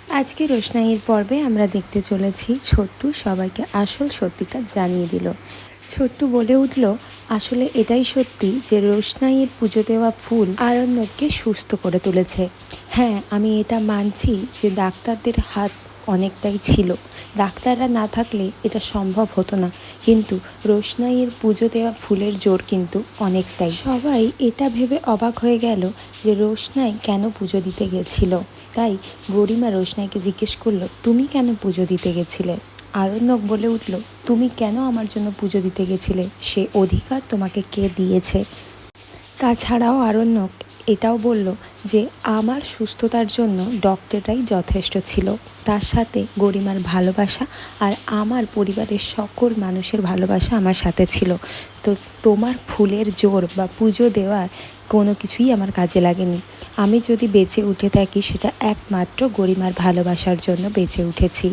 আজকে রোশনাইয়ের পর্বে আমরা দেখতে চলেছি ছোট্টু সবাইকে আসল সত্যিটা জানিয়ে দিল। ছোট্টু বলে উঠল, আসলে এটাই সত্যি যে রোশনাইয়ের পুজো দেওয়া ফুল আরণ্যককে সুস্থ করে তুলেছে। হ্যাঁ, আমি এটা মানছি যে ডাক্তারদের হাত অনেকটাই ছিল, ডাক্তাররা না থাকলে এটা সম্ভব হতো না, কিন্তু রোশনাইয়ের পুজো দেওয়া ফুলের জোর কিন্তু অনেকটাই। সবাই এটা ভেবে অবাক হয়ে গেল যে রোশনাই কেন পুজো দিতে গেছিল। তাই গরিমা রোশনাইকে জিজ্ঞেস করলো, তুমি কেন পুজো দিতে গেছিলে? আরণ্যক বলে উঠল, তুমি কেন আমার জন্য পুজো দিতে গেছিলে? সে অধিকার তোমাকে কে দিয়েছে? তাছাড়াও আরণ্যক এটাও বলল যে আমার সুস্থতার জন্য ডক্টররাই যথেষ্ট ছিল, তার সাথে গরিমার ভালোবাসা আর আমার পরিবারের সকল মানুষের ভালোবাসা আমার সাথে ছিল। তো তোমার ফুলের জোর বা পুজো দেওয়ার কোনো কিছুই আমার কাজে লাগেনি। আমি যদি বেঁচে উঠে থাকি সেটা একমাত্র গরিমার ভালোবাসার জন্য বেঁচে উঠেছি।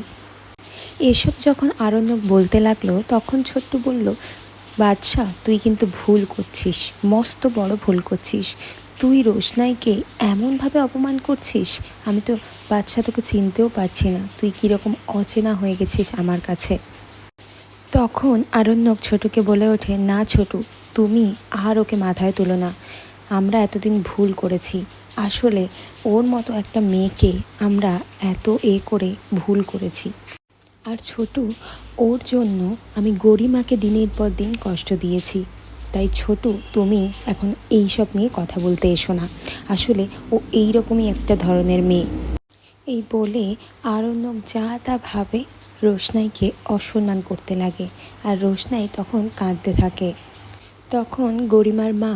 এসব যখন আরণ্যক বলতে লাগলো তখন ছোট্টু বলল, বাদশা তুই কিন্তু ভুল করছিস, মস্ত বড় ভুল করছিস। তুই রোশনাইকে এমনভাবে অপমান করছিস, আমি তো বাদশা তোকে চিনতেও পারছি না, তুই কীরকম অচেনা হয়ে গেছিস আমার কাছে। তখন আরণ্যক ছোটুকে বলে ওঠে, না ছোটু, তুমি আর ওকে মাথায় তুলো না, আমরা এতদিন ভুল করেছি। আসলে ওর মতো একটা মেয়েকে আমরা এত করে ভুল করেছি। আর ছোটু, ওর জন্য আমি গরিমাকে দিনের পর দিন কষ্ট দিয়েছি। তাই ছোটু, তুমি এখন এই সব নিয়ে কথা বলতে এসো না। আসলে ও এই রকমই একটা ধরনের মেয়ে। এই বলে আরণ্যক যা তা ভাবে রোশনাইকে অসম্মান করতে লাগে, আর রোশনাই তখন কাঁদতে থাকে। তখন গরিমার মা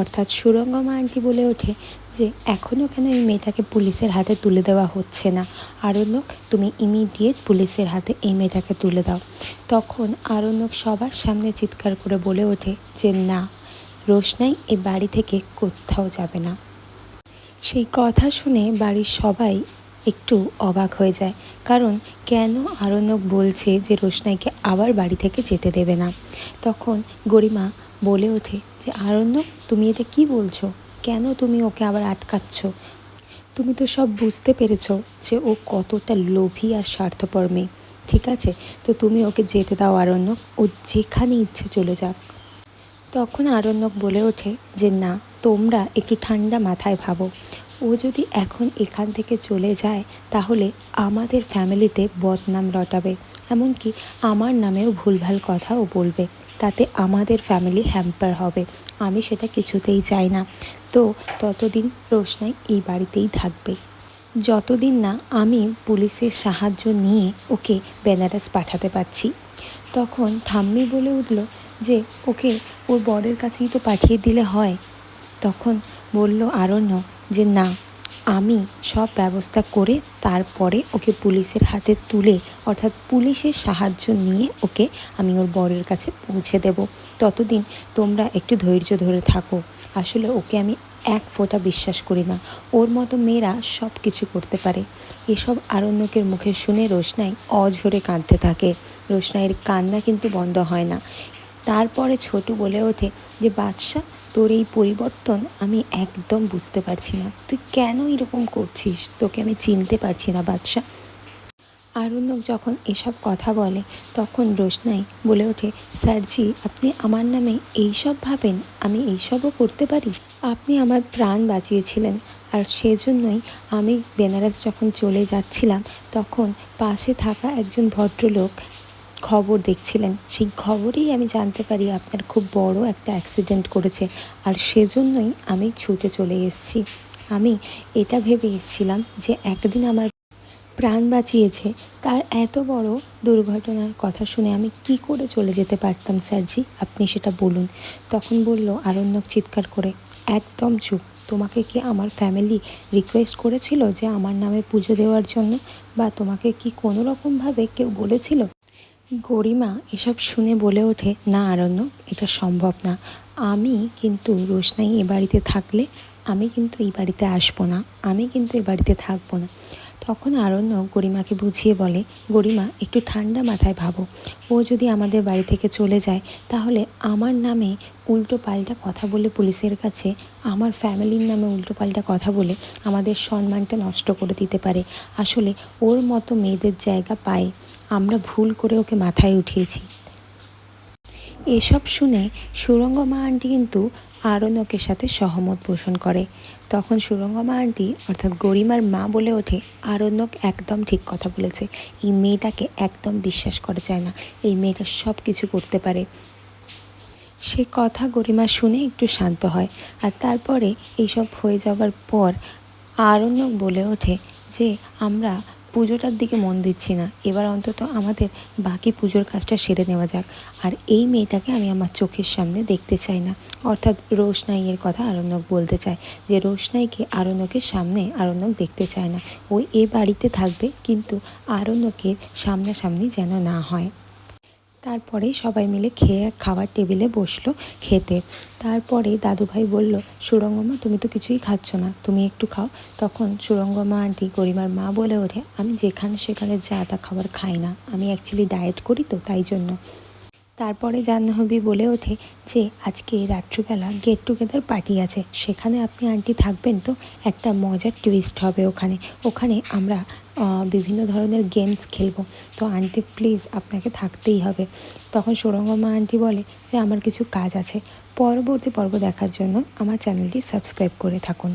অর্থাৎ সুরঙ্গমা আন্টি বলে ওঠে যে এখনও কেন এই মেয়েটাকে পুলিশের হাতে তুলে দেওয়া হচ্ছে না? আরণ্যক, তুমি ইমিডিয়েট পুলিশের হাতে এই মেয়েটাকে তুলে দাও। তখন আরণ্যক সবার সামনে চিৎকার করে বলে ওঠে যে না, রোশনাই এ বাড়ি থেকে কোথাও যাবে না। সেই কথা শুনে বাড়ির সবাই একটু অবাক হয়ে যায়, কারণ কেন আরণ্যক বলছে যে রোশনাইকে আবার বাড়ি থেকে যেতে দেবে না। তখন গরিমা বলে ওঠে যে আরণ্যক, তুমি এটা কি বলছো? কেন তুমি ওকে আবার আটকাচ্ছ? তুমি তো সব বুঝতে পেরেছো যে ও কতটা লোভী আর স্বার্থপর মেয়ে। ঠিক আছে, তো তুমি ওকে যেতে দাও আরণ্যক, ও যেখানে ইচ্ছে চলে যাক। তখন আরণ্যক বলে ওঠে যে না, তোমরা একটু ঠান্ডা মাথায় ভাবো। ও যদি এখন এখান থেকে চলে যায় তাহলে আমাদের ফ্যামিলিতে বদনাম রটাবে, এমনকি আমার নামেও ভুলভাল কথাও বলবে, তাতে আমাদের ফ্যামিলি হ্যাম্পার হবে। আমি সেটা কিছুতেই চাই না। তো ততদিন রোশনাই এই বাড়িতেই থাকবে, যতদিন না আমি পুলিশের সাহায্য নিয়ে ওকে বেনারস পাঠাতে পারছি। তখন ঠাম্মি বলে উঠল যে ওকে ওর বরের কাছেই তো পাঠিয়ে দিলে হয়। তখন বলল আরণ্যক যে না, আমি সব ব্যবস্থা করে তারপরে ওকে পুলিশের হাতে তুলে, অর্থাৎ পুলিশের সাহায্য নিয়ে ওকে আমি ওর বরের কাছে পৌঁছে দেব। ততদিন তোমরা একটু ধৈর্য ধরে থাকো। আসলে ওকে আমি এক ফোঁটা বিশ্বাস করি না, ওর মতো মেয়েরা সব কিছু করতে পারে। এসব আরণ্যকের মুখে শুনে রোশনাই অঝরে কাঁদতে থাকে। রোশনাইয়ের কান্না কিন্তু বন্ধ হয় না। তারপরে ছোটু বলে ওঠে যে বাদশা, তোর এই পরিবর্তন আমি একদম বুঝতে পারছি না, তুই কেন এরকম করছিস? তোকে আমি চিনতে পারছি না বাদশা। আরণ্যক যখন এসব কথা বলে তখন রোশনাই বলে ওঠে, স্যারজি, আপনি আমার নামে এইসব ভাবেন? আমি এইসবও করতে পারি? আপনি আমার প্রাণ বাঁচিয়েছিলেন, আর সেজন্যই আমি বেনারস যখন চলে যাচ্ছিলাম তখন পাশে থাকা একজন ভদ্রলোক খবর দেখছিলেন, সেই খবরেই আমি জানতে পারি আপনার খুব বড় একটা অ্যাক্সিডেন্ট করেছে, আর সেজন্যই আমি ছুটে চলে এসেছি। আমি এটা ভেবে এসেছিলাম যে একদিন আমার প্রাণ বাঁচিয়েছে, তার এত বড় দুর্ঘটনার কথা শুনে আমি কি করে চলে যেতে পারতাম স্যারজি, আপনি সেটা বলুন। তখন বলল আরণ্যক চিৎকার করে, একদম চুপ। তোমাকে কি আমার ফ্যামিলি রিকোয়েস্ট করেছিল যে আমার নামে পুজো দেওয়ার জন্য, বা তোমাকে কি কোনো রকমভাবে কেউ বলেছিল? গরিমা এসব শুনে বলে ওঠে, না আরণ্যক, এটা সম্ভব না। আমি কিন্তু রোশনাই এ বাড়িতে থাকলে আমি কিন্তু এই বাড়িতে আসবো না, আমি কিন্তু এ বাড়িতে থাকবো না। তখন আরণ্যক গরিমাকে বুঝিয়ে বলে, গরিমা একটু ঠান্ডা মাথায় ভাবো, ও যদি আমাদের বাড়ি থেকে চলে যায় তাহলে আমার নামে উল্টো পাল্টা কথা বলে পুলিশের কাছে আমার ফ্যামিলির নামে উল্টো পাল্টা কথা বলে আমাদের সম্মানটা নষ্ট করে দিতে পারে। আসলে ওর মতো মেয়েদের জায়গা পায়, আমরা ভুল করে ওকে মাথায় উঠিয়েছি। এসব শুনে সুরঙ্গমা আন্টি কিন্তু আরণ্যকের সাথে সহমত পোষণ করে। তখন সুরঙ্গমা আন্টি অর্থাৎ গরিমার মা বলে ওঠে, আরণ্যক একদম ঠিক কথা বলেছে, এই মেয়েটাকে একদম বিশ্বাস করা যায় না, এই মেয়েটা সব কিছু করতে পারে। সে কথা গরিমা শুনে একটু শান্ত হয়। আর তারপরে এইসব হয়ে যাওয়ার পর আরণ্যক বলে ওঠে যে আমরা পুজোটার দিকে মন দিচ্ছি না, এবার অন্তত আমাদের বাকি পুজোর কাজটা সেরে নেওয়া যাক। আর এই মেয়েটাকে আমি আমার চোখের সামনে দেখতে চাই না। অর্থাৎ রোশনাইয়ের কথা আরণ্যক বলতে চায় যে রোশনাইকে আরণ্যকের সামনে আরণ্যক দেখতে চায় না। ও এ বাড়িতে থাকবে কিন্তু আরণ্যকের সামনাসামনি যেন না হয়। তারপরে সবাই মিলে খাওয়ার টেবিলে বসলো খেতে। তারপরে দাদুভাই বলল, সুরঙ্গমা তুমি তো কিছুই খাচ্ছ না, তুমি একটু খাও। তখন সুরঙ্গমা আন্টি গরিমার মা বলে ওঠে, আমি যেখানে সেখানে যা তা খাবার খাই না, আমি অ্যাকচুয়ালি ডায়েট করি তো তাই জন্য। তারপরে জাহ্নবী বলে ওঠে যে আজকে রাত্রিবেলা গেট টুগেদার পার্টি আছে, সেখানে আপনি আন্টি থাকবেন তো? একটা মজার টুইস্ট হবে ওখানে, ওখানে আমরা বিভিন্ন ধরনের গেমস খেলবো, তো আন্টি প্লিজ আপনাকে থাকতেই হবে। তখন সুরঙ্গমা আন্টি বলে যে আমার কিছু কাজ আছে। পরবর্তী পর্ব দেখার জন্য আমার চ্যানেলটি সাবস্ক্রাইব করে থাকুন।